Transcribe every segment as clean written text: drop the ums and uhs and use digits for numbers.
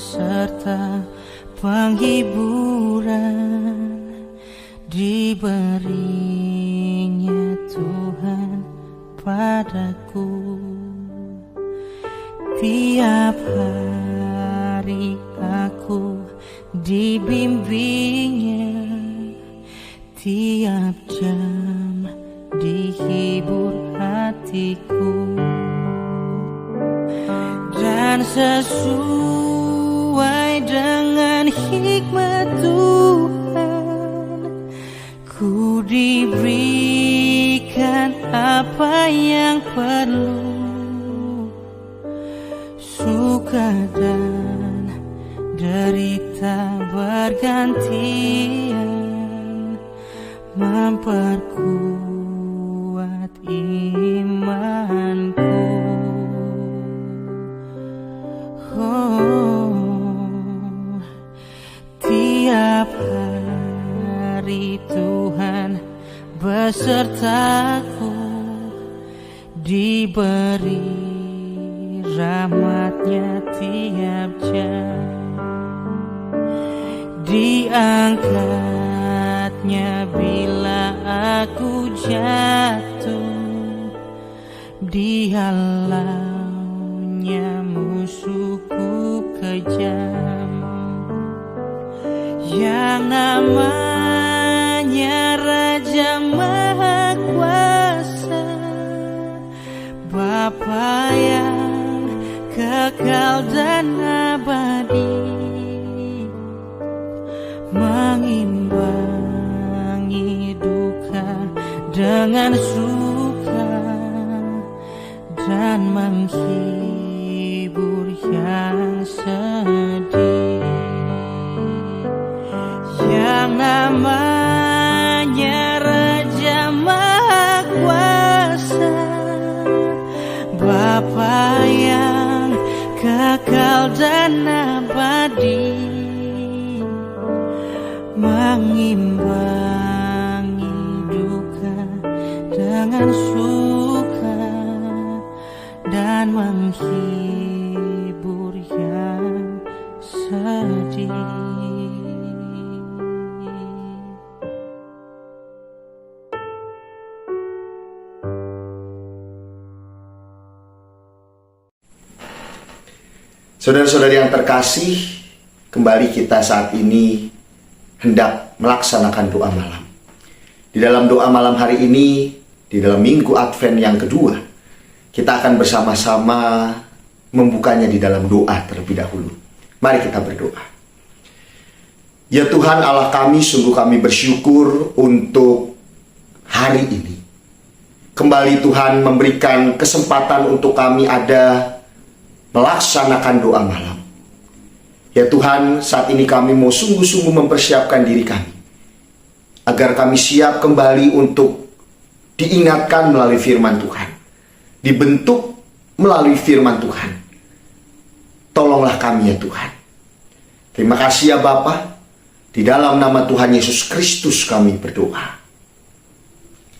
serta penghiburan diberinya Tuhan padaku. Tiap hari aku dibimbingnya, tiap jam dihibur hatiku, dan sesuai dengan hikmat Tuhan ku diberikan apa yang perlu. Suka dan derita bergantian memperkuat imanku. Oh, tiap hari Tuhan besertaku, diberi rahmatnya tiap jam, diangkatnya bila aku jatuh, dihalaunya musuhku kejam. Yang namanya Raja Maha Kuasa, Bapa yang kekal dan abadi, mengimbangi duka dengan suka dan menghibur yang sedih. Yang namanya Raja Maha Kuasa, Bapa yang kekal dan abadi, mengimbangi duka dengan suka dan menghibur yang sedih. Saudara-saudari yang terkasih, kembali kita saat ini hendak melaksanakan doa malam. Di dalam doa malam hari ini, di dalam Minggu Advent yang kedua, kita akan bersama-sama membukanya di dalam doa terlebih dahulu. Mari kita berdoa. Ya Tuhan Allah kami, sungguh kami bersyukur untuk hari ini. Kembali Tuhan memberikan kesempatan untuk kami ada melaksanakan doa malam. Ya Tuhan, saat ini kami mau sungguh-sungguh mempersiapkan diri kami, agar kami siap kembali untuk diingatkan melalui firman Tuhan, dibentuk melalui firman Tuhan. Tolonglah kami ya Tuhan. Terima kasih ya Bapa. Di dalam nama Tuhan Yesus Kristus kami berdoa.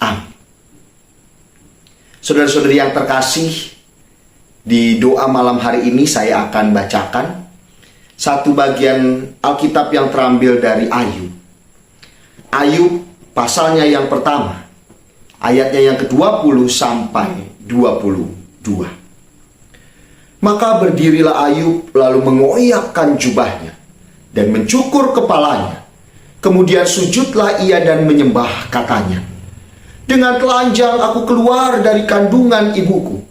Amin. Saudara-saudari yang terkasih, di doa malam hari ini saya akan bacakan satu bagian Alkitab yang terambil dari Ayub. Ayub pasalnya yang pertama, ayatnya yang ke-20 sampai 22. Maka berdirilah Ayub lalu mengoyakkan jubahnya dan mencukur kepalanya. Kemudian sujudlah ia dan menyembah, katanya, dengan telanjang aku keluar dari kandungan ibuku,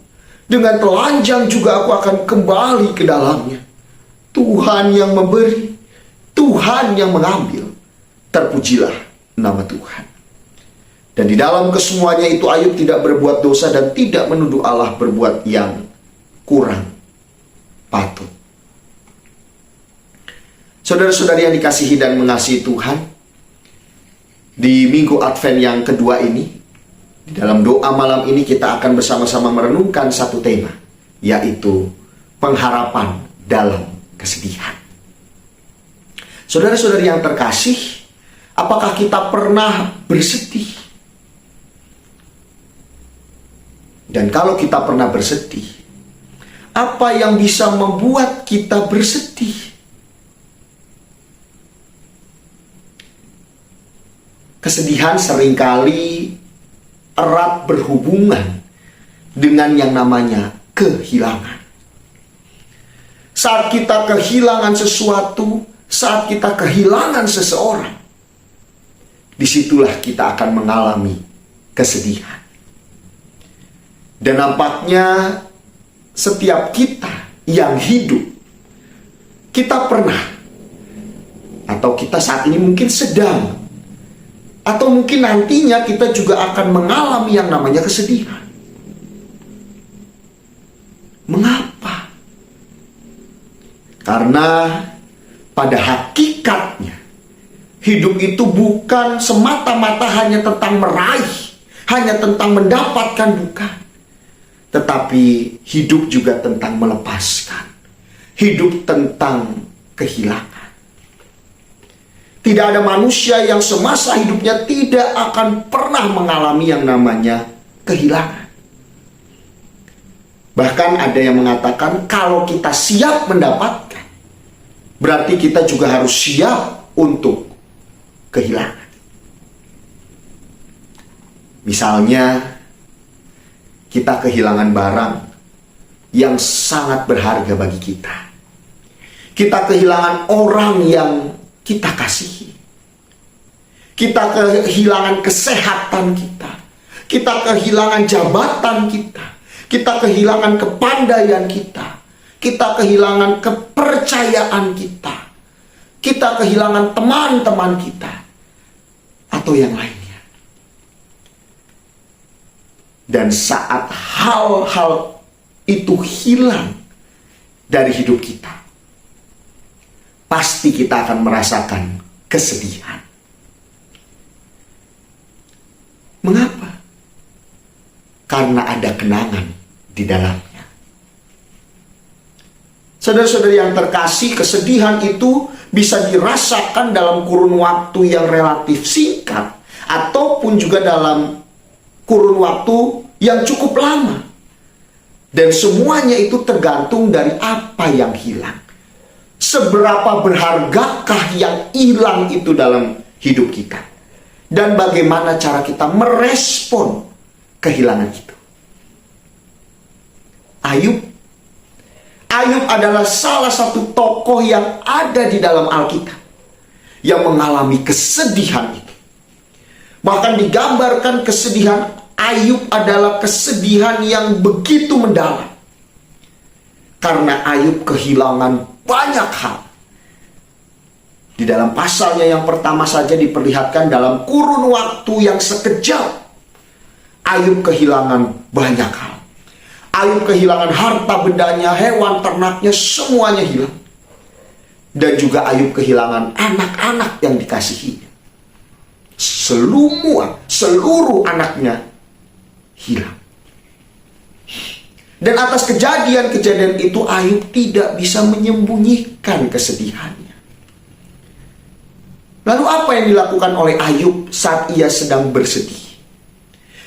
dengan telanjang juga aku akan kembali ke dalamnya. Tuhan yang memberi, Tuhan yang mengambil, terpujilah nama Tuhan. Dan di dalam kesemuanya itu Ayub tidak berbuat dosa dan tidak menuduh Allah berbuat yang kurang patut. Saudara-saudari yang dikasihi dan mengasihi Tuhan, di Minggu Advent yang kedua ini, di dalam doa malam ini kita akan bersama-sama merenungkan satu tema, yaitu pengharapan dalam kesedihan. Saudara-saudari yang terkasih, apakah kita pernah bersedih? Dan kalau kita pernah bersedih, apa yang bisa membuat kita bersedih? kesedihan seringkali erat berhubungan dengan yang namanya kehilangan. Saat kita kehilangan sesuatu, saat kita kehilangan seseorang, disitulah kita akan mengalami kesedihan. Dan nampaknya setiap kita yang hidup, kita pernah, atau kita saat ini mungkin sedang, atau mungkin nantinya kita juga akan mengalami yang namanya kesedihan. Mengapa? Karena pada hakikatnya hidup itu bukan semata-mata hanya tentang meraih, hanya tentang mendapatkan, bukan. Tetapi hidup juga tentang melepaskan. Hidup tentang kehilangan. Tidak ada manusia yang semasa hidupnya tidak akan pernah mengalami yang namanya kehilangan. Bahkan ada yang mengatakan kalau kita siap mendapatkan, berarti kita juga harus siap untuk kehilangan. Misalnya, kita kehilangan barang yang sangat berharga bagi kita. Kita kehilangan orang yang kita kasihi. Kita kehilangan kesehatan kita. Kita kehilangan jabatan kita. Kita kehilangan kepandaian kita. Kita kehilangan kepercayaan kita. Kita kehilangan teman-teman kita. Atau yang lainnya. Dan saat hal-hal itu hilang dari hidup kita, pasti kita akan merasakan kesedihan. Mengapa? Karena ada kenangan di dalamnya. Saudara-saudari yang terkasih, kesedihan itu bisa dirasakan dalam kurun waktu yang relatif singkat, ataupun juga dalam kurun waktu yang cukup lama. Dan semuanya itu tergantung dari apa yang hilang. Seberapa berhargakah yang hilang itu dalam hidup kita. Dan bagaimana cara kita merespon kehilangan itu. Ayub adalah salah satu tokoh yang ada di dalam Alkitab yang mengalami kesedihan itu. Bahkan digambarkan kesedihan Ayub adalah kesedihan yang begitu mendalam. Karena Ayub kehilangan banyak hal. Di dalam pasalnya yang pertama saja diperlihatkan dalam kurun waktu yang sekejap, Ayub kehilangan banyak hal. Ayub kehilangan harta bendanya, hewan ternaknya, semuanya hilang. Dan juga Ayub kehilangan anak-anak yang dikasihinya. Seluruh anaknya hilang. Dan atas kejadian-kejadian itu Ayub tidak bisa menyembunyikan kesedihannya. Lalu apa yang dilakukan oleh Ayub saat ia sedang bersedih?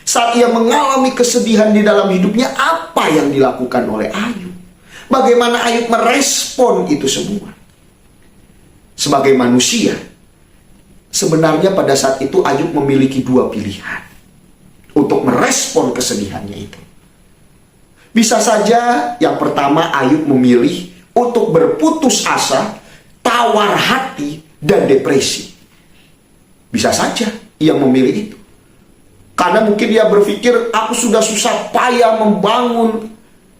Saat ia mengalami kesedihan di dalam hidupnya, apa yang dilakukan oleh Ayub? Bagaimana Ayub merespon itu semua? Sebagai manusia, sebenarnya pada saat itu Ayub memiliki dua pilihan untuk merespon kesedihannya itu. Bisa saja yang pertama Ayub memilih untuk berputus asa, tawar hati, dan depresi. Bisa saja ia memilih itu. Karena mungkin dia berpikir, aku sudah susah payah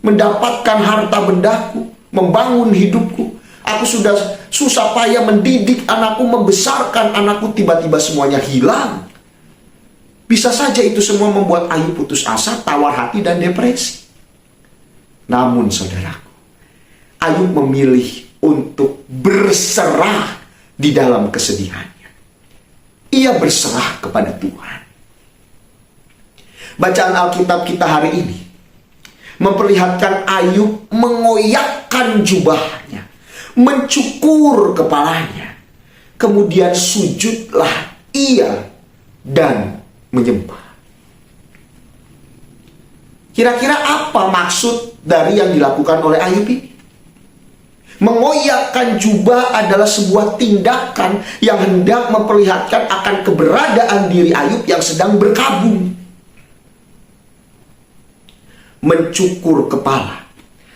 mendapatkan harta bendaku, membangun hidupku. Aku sudah susah payah mendidik anakku, membesarkan anakku, tiba-tiba semuanya hilang. Bisa saja itu semua membuat Ayub putus asa, tawar hati, dan depresi. Namun saudaraku, Ayub memilih untuk berserah di dalam kesedihannya. Ia berserah kepada Tuhan. Bacaan Alkitab kita hari ini memperlihatkan Ayub mengoyakkan jubahnya, mencukur kepalanya, kemudian sujudlah ia dan menyembah. Kira-kira apa maksud dari yang dilakukan oleh Ayub ini? Mengoyakkan jubah adalah sebuah tindakan yang hendak memperlihatkan akan keberadaan diri Ayub yang sedang berkabung. Mencukur kepala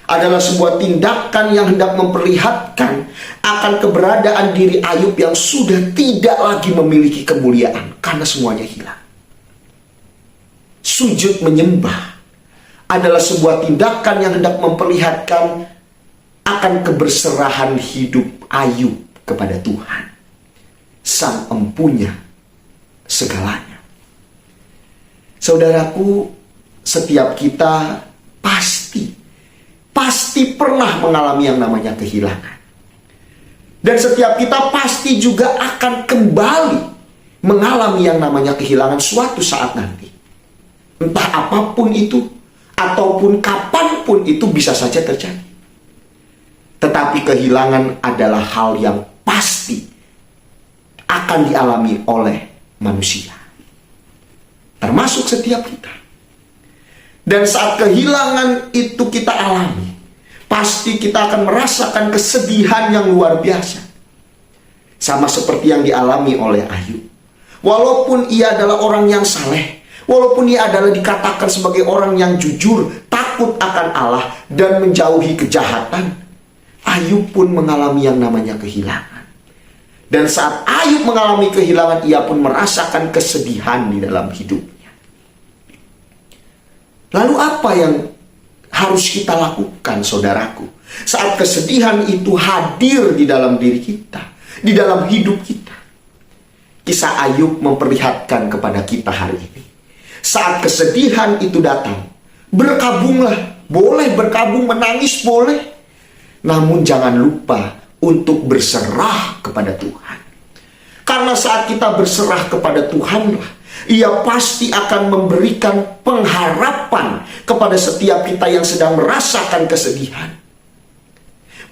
adalah sebuah tindakan yang hendak memperlihatkan akan keberadaan diri Ayub yang sudah tidak lagi memiliki kemuliaan karena semuanya hilang. Sujud menyembah adalah sebuah tindakan yang hendak memperlihatkan akan keberserahan hidup Ayub kepada Tuhan, Sang Empunya segalanya. Saudaraku, setiap kita pasti pernah mengalami yang namanya kehilangan. Dan setiap kita pasti juga akan kembali mengalami yang namanya kehilangan suatu saat nanti. Entah apapun itu, ataupun kapanpun itu bisa saja terjadi. Tetapi kehilangan adalah hal yang pasti akan dialami oleh manusia, termasuk setiap kita. Dan saat kehilangan itu kita alami, pasti kita akan merasakan kesedihan yang luar biasa. Sama seperti yang dialami oleh Ayub. Walaupun ia adalah orang yang saleh, walaupun ia adalah dikatakan sebagai orang yang jujur, takut akan Allah, dan menjauhi kejahatan, Ayub pun mengalami yang namanya kehilangan. Dan saat Ayub mengalami kehilangan, ia pun merasakan kesedihan di dalam hidupnya. Lalu apa yang harus kita lakukan, saudaraku? Saat kesedihan itu hadir di dalam diri kita, di dalam hidup kita. Kisah Ayub memperlihatkan kepada kita hari ini. Saat kesedihan itu datang, berkabunglah. Boleh berkabung, menangis boleh. Namun jangan lupa untuk berserah kepada Tuhan. Karena saat kita berserah kepada Tuhanlah, Ia pasti akan memberikan pengharapan kepada setiap kita yang sedang merasakan kesedihan.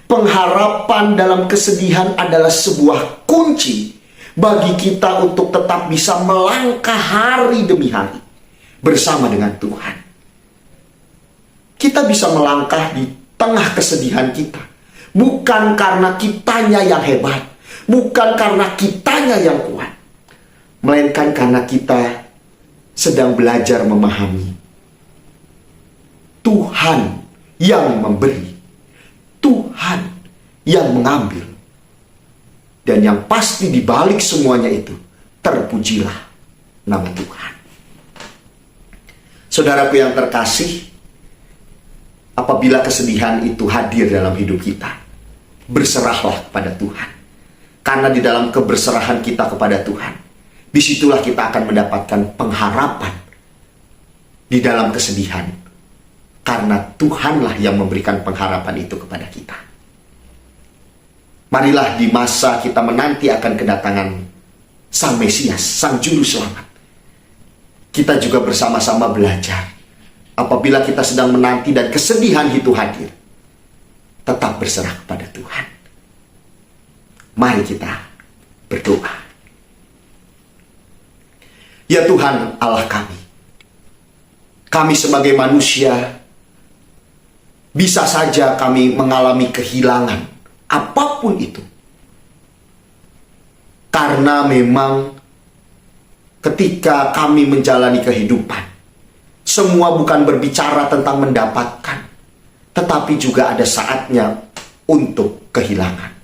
Pengharapan dalam kesedihan adalah sebuah kunci bagi kita untuk tetap bisa melangkah hari demi hari bersama dengan Tuhan. Kita bisa melangkah di tengah kesedihan kita, bukan karena kitanya yang hebat, bukan karena kitanya yang kuat, melainkan karena kita sedang belajar memahami Tuhan yang memberi, Tuhan yang mengambil. Dan yang pasti di balik semuanya itu, terpujilah nama Tuhan. Saudaraku yang terkasih, apabila kesedihan itu hadir dalam hidup kita, berserahlah kepada Tuhan. Karena di dalam keberserahan kita kepada Tuhan, disitulah kita akan mendapatkan pengharapan di dalam kesedihan. Karena Tuhanlah yang memberikan pengharapan itu kepada kita. Marilah di masa kita menanti akan kedatangan Sang Mesias, Sang Juru Selamat, kita juga bersama-sama belajar. Apabila kita sedang menanti dan kesedihan itu hadir, tetap berserah kepada Tuhan. Mari kita berdoa. Ya Tuhan Allah kami sebagai manusia, bisa saja kami mengalami kehilangan, apapun itu. Karena memang ketika kami menjalani kehidupan, semua bukan berbicara tentang mendapatkan, tetapi juga ada saatnya untuk kehilangan.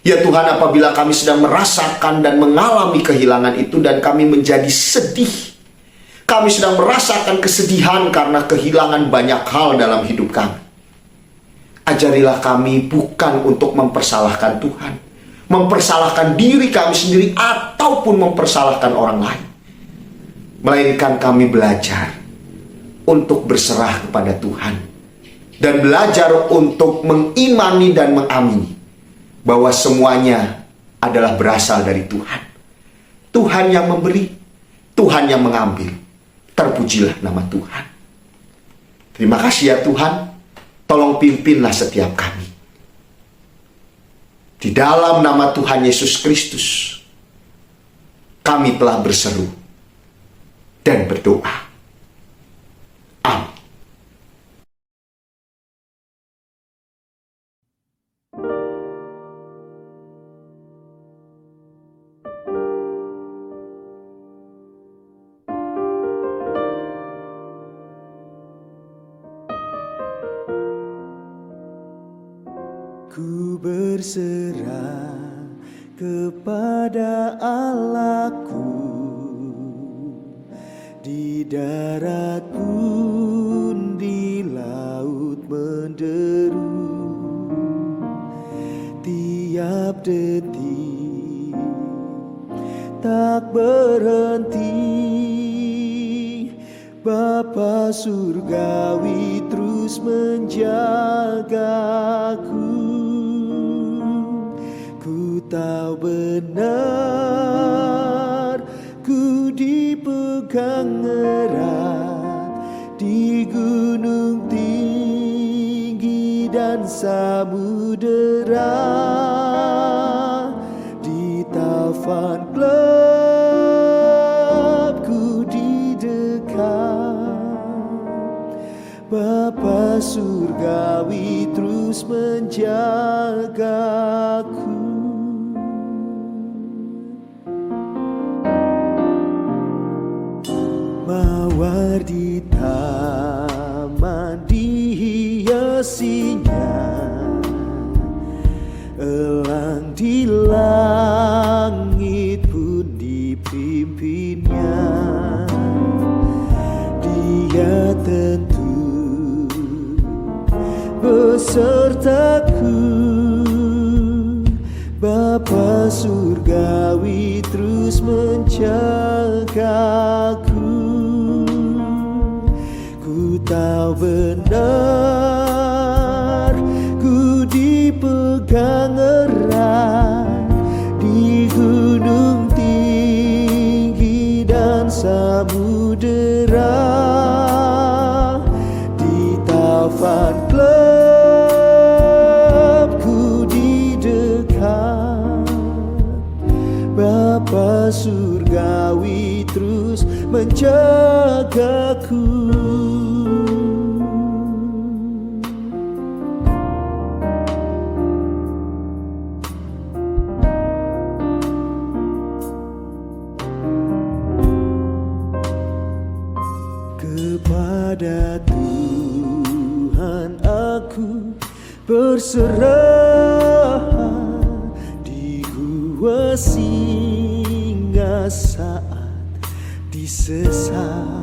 Ya Tuhan, apabila kami sedang merasakan dan mengalami kehilangan itu dan kami menjadi sedih, kami sedang merasakan kesedihan karena kehilangan banyak hal dalam hidup kami, ajarilah kami bukan untuk mempersalahkan Tuhan, mempersalahkan diri kami sendiri, ataupun mempersalahkan orang lain, melainkan kami belajar untuk berserah kepada Tuhan dan belajar untuk mengimani dan mengamini bahwa semuanya adalah berasal dari Tuhan. Tuhan yang memberi, Tuhan yang mengambil. Terpujilah nama Tuhan. Terima kasih ya Tuhan. Tolong pimpinlah setiap kami. Di dalam nama Tuhan Yesus Kristus, kami telah berseru dan berdoa. Amin. Ku berserah kepada Allahku, di darat pun di laut menderu, tiap detik tak berhenti. Bapa surgawi terus menjagaku. Ku tahu benar, ku dipegang erat di gunung tinggi dan samudera, di taufan gelap ku didekat. Bapa surgawi terus menjagaku. Mawar di taman dihiasinya, elang di langit pun dipimpinnya. Dia tentu besertaku. Bapa surgawi terus menjagaku. Ku tahu benar, ku dipegang erat di gunung tinggi dan samudera, di taufan gelap ku didekat. Bapa surgawi terus menjagaku. Kepada Tuhan aku berserah, di gua singa saat disesat,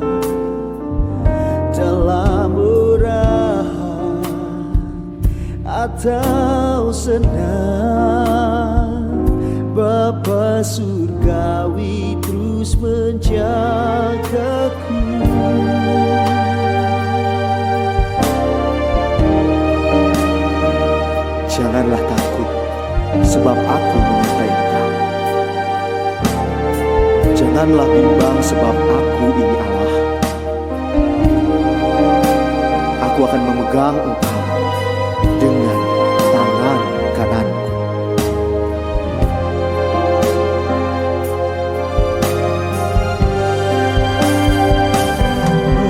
dalam murah atau senang. Bapa surgawi terus menjagaku. Janganlah takut, sebab aku menyertai engkau. Janganlah bimbang, sebab aku ini Allah. Aku akan memegang engkau dengan tangan kananku.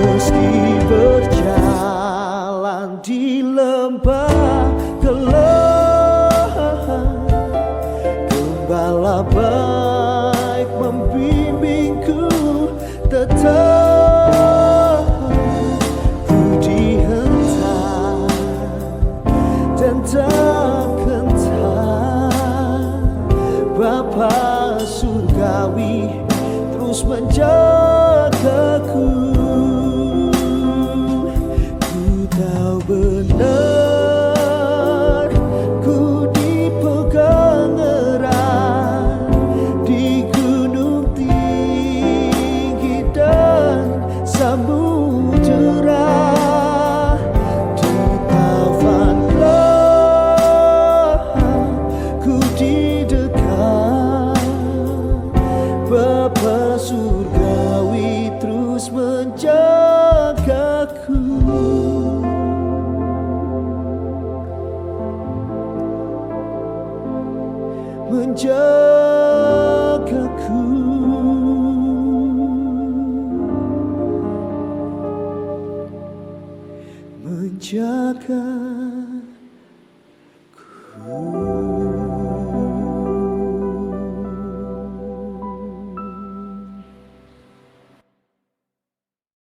Meski berjalan di lembah gelap, Gembala baik membimbingku tetap. Ku dihentak dan tak gentar. Bapa surgawi terus menjagaku. Ku tahu benar, ku dipegang erat di gunung tinggi dan samudera, di taufan gelap ku didekat. Bapa surgawi terus menjagaku. Menjagaku. Menjagaku.